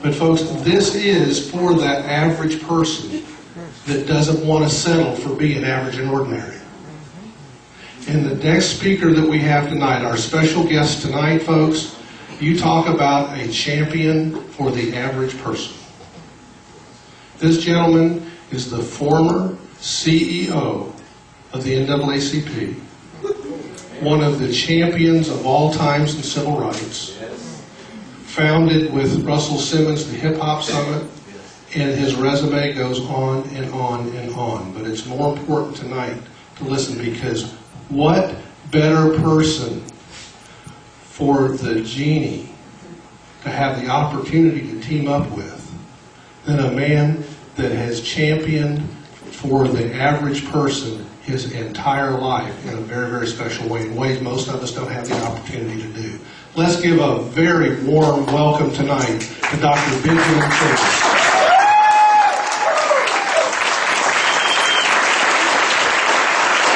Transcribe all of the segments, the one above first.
But folks, this is for that average person that doesn't want to settle for being average and ordinary. And the next speaker that we have tonight, our special guest tonight, folks, you talk about a champion for the average person. This gentleman is the former CEO of the NAACP, one of the champions of all times in civil rights, founded with Russell Simmons the Hip Hop Summit, and his resume goes on and on and on. But it's more important tonight to listen, because what better person for the Genie to have the opportunity to team up with than a man that has championed for the average person his entire life in a very, very special way, in ways most of us don't have the opportunity to do. Let's give a very warm welcome tonight to Dr. Benjamin Chavis.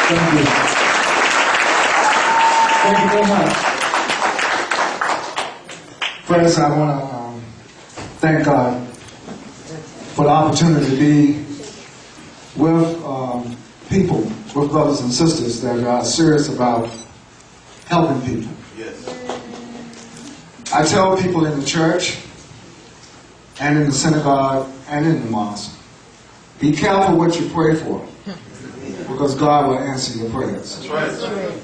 Thank you. Thank you very much. First, I want to thank God for the opportunity to be with people, with brothers and sisters that are serious about helping people. Yes. I tell people in the church and in the synagogue and in the mosque, be careful what you pray for, because God will answer your prayers. That's right. That's right.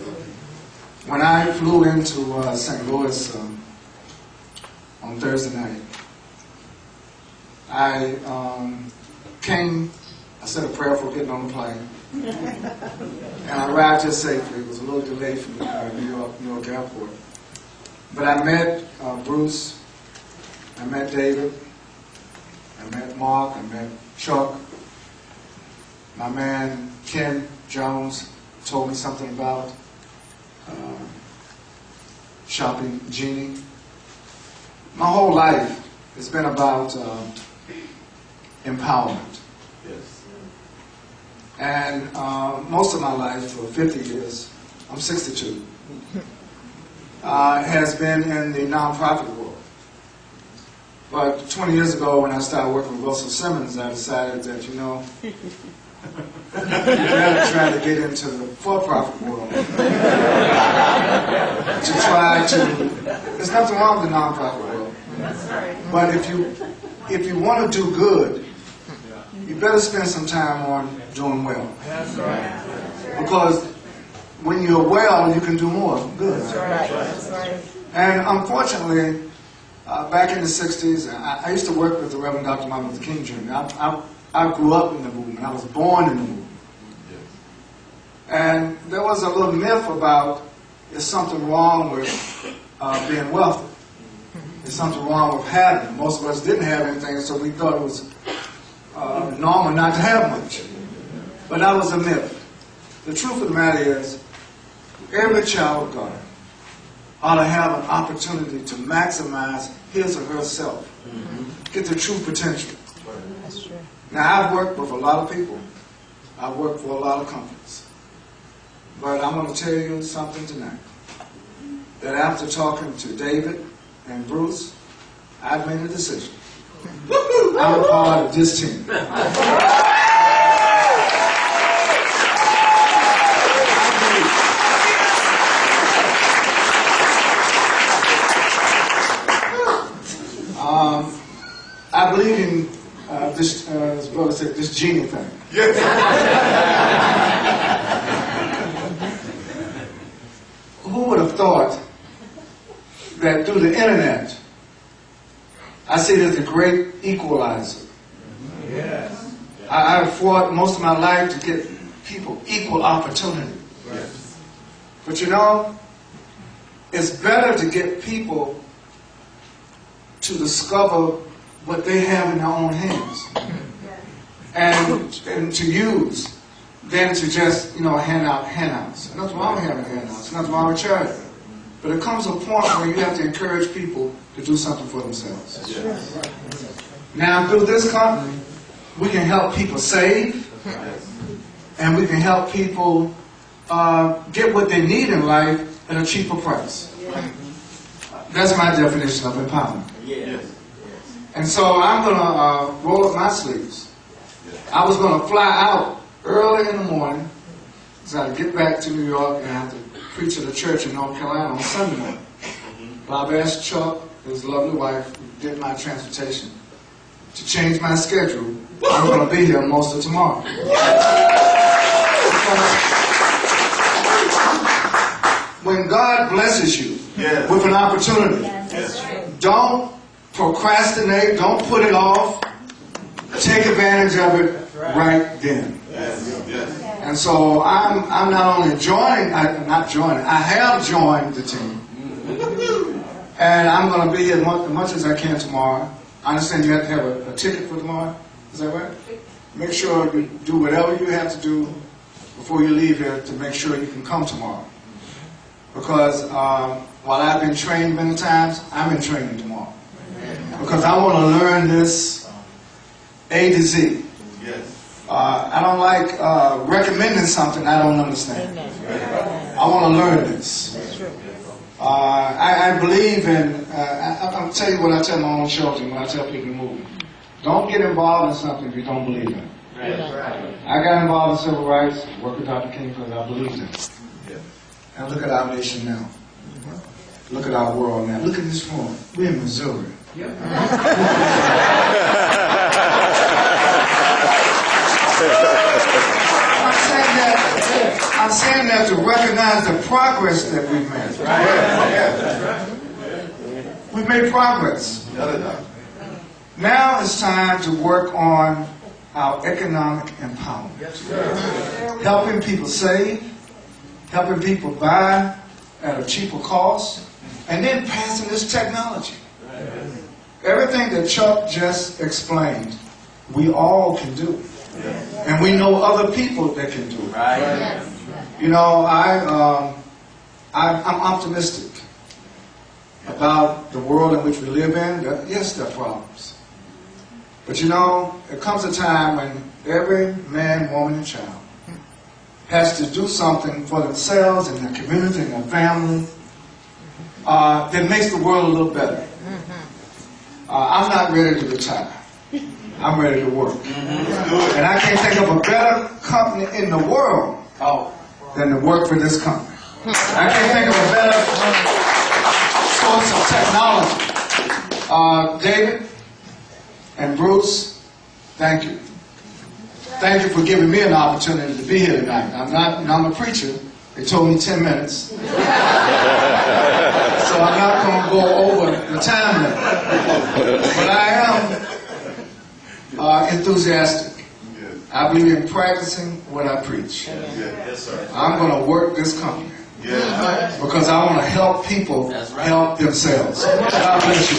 When I flew into St. Louis on Thursday night, I said a prayer for getting on the plane, and I arrived just safely. It was a little delayed from New York Airport. But I met Bruce, I met David, I met Mark, I met Chuck. My man Ken Jones told me something about Shopping Genie. My whole life has been about empowerment. Yes. And most of my life, for 50 years, I'm 62, has been in the nonprofit world. But 20 years ago, when I started working with Russell Simmons, I decided that, you know, you better try to get into the for-profit world. To try to, there's nothing wrong with the nonprofit world. But if you want to do good, you better spend some time on doing well. That's right. Because when you're well, you can do more good. That's right. That's right. And unfortunately, back in the 60s, I used to work with the Reverend Dr. Martin Luther King Jr. I grew up in the movement. I was born in the movement. And there was a little myth about there's something wrong with being wealthy. There's something wrong with having. Most of us didn't have anything, so we thought it was normal not to have much. But that was a myth. The truth of the matter is, every child of God ought to have an opportunity to maximize his or herself, get the true potential. That's true. Now, I've worked with a lot of people. I've worked for a lot of companies. But I'm going to tell you something tonight. That after talking to David and Bruce, I've made a decision. I'm a part of this team. I believe in this, as brother said, this genie thing. Yes. Who would have thought that through the internet, I see it as a great equalizer. Yes. I've fought most of my life to get people equal opportunity. Yes. But you know, it's better to get people to discover what they have in their own hands and to use than to just, you know, hand out handouts. There's nothing wrong with having handouts. There's nothing wrong with charity. But it comes a point where you have to encourage people to do something for themselves. Yes. Now, through this company, we can help people save, and we can help people get what they need in life at a cheaper price. That's my definition of empowerment. Yes. And so I'm going to roll up my sleeves. I was going to fly out early in the morning, so I had to get back to New York and I have to preach at a church in North Carolina on Sunday morning. But I've asked Chuck, his lovely wife, who did my transportation, to change my schedule. I'm going to be here most of tomorrow. When God blesses you with an opportunity, don't procrastinate, don't put it off. Take advantage of it right then. And so I'm not only I have joined the team. And I'm going to be here as much as I can tomorrow. I understand you have to have a ticket for tomorrow. Is that right? Make sure you do whatever you have to do before you leave here to make sure you can come tomorrow. Because while I've been trained many times, I'm in training tomorrow. Because I want to learn this A to Z. I don't like recommending something I don't understand. I want to learn this. I believe in, I'll tell you what I tell my own children when I tell people to move. Don't get involved in something if you don't believe in it. I got involved in civil rights, worked with Dr. King because I believed in it. And look at our nation now. Look at our world now. Look at this room. We're in Missouri. I'm saying that to recognize the progress that we've made. We've made progress. Now it's time to work on our economic empowerment. Helping people save, helping people buy at a cheaper cost, and then passing this technology. Everything that Chuck just explained, we all can do. And we know other people that can do it. You know, I'm optimistic about the world in which we live in. Yes, there are problems. But you know, there comes a time when every man, woman, and child has to do something for themselves and their community and their family that makes the world a little better. I'm not ready to retire. I'm ready to work. And I can't think of a better company in the world than to work for this company. I can't think of a better source of technology. David and Bruce, thank you. Thank you for giving me an opportunity to be here tonight. I'm a preacher. They told me 10 minutes. So I'm not going to go over the time limit. But I am enthusiastic. I believe in practicing what I preach. I'm going to work this company. Because I want to help people help themselves. God bless you.